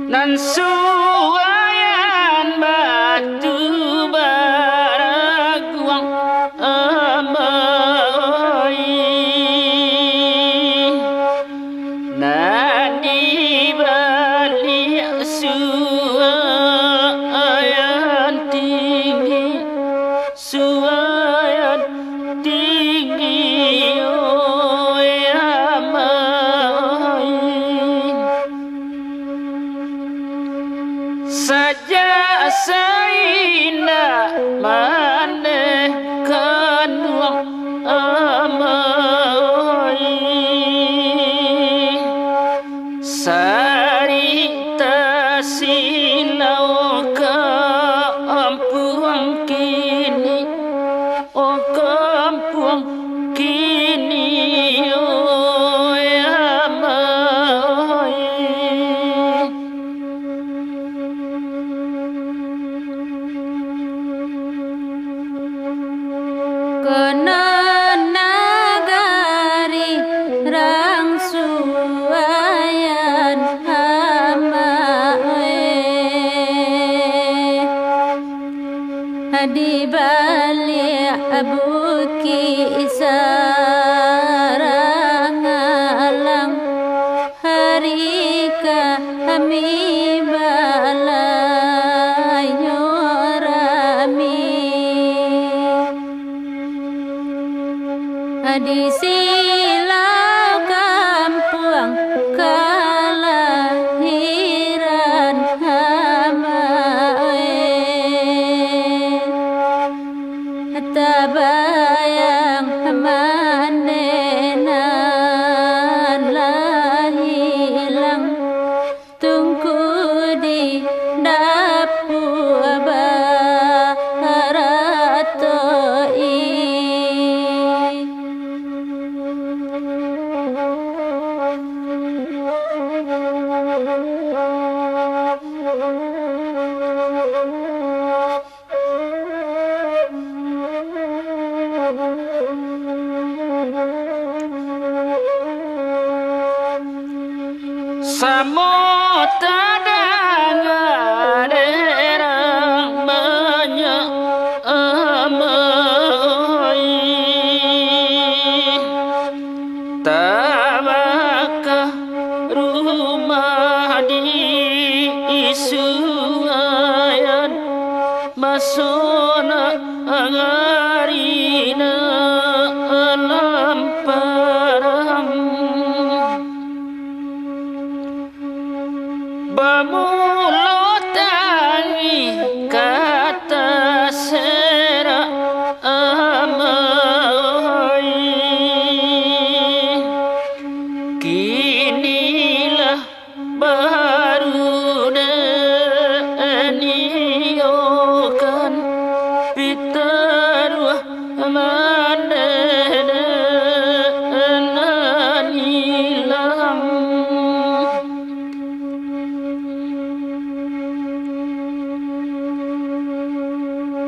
Nan suwayan batu baraguang amai nan di balik suwayan tinggi suwayan tinggi oi amai saja saina manekan amai sarita silau kampung kini oh kampung kini oh amai Kena nagari rang suwayan amae di balik bukit sarang alang hari kami balai nyorami di silau kampung kelahiran amae tabayang manenan lahilang tungku di dapur baratoi Samota dangarang banyak amai tabakah rumah di suayan masona angarina lamparang bamulotangi kata sera amai kinilah baru daniokan pitaruh mandananilang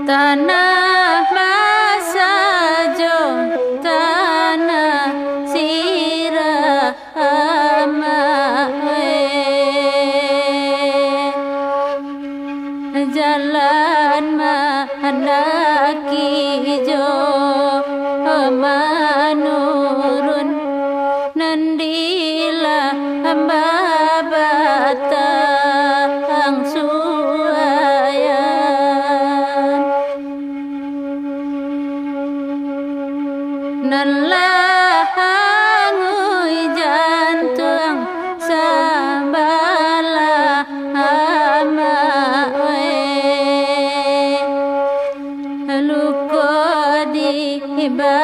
tanah masajo tanah sirah amae jalan mandaki jo manurun nandila babatang suayan nalahangui jantung sambalah amae hiba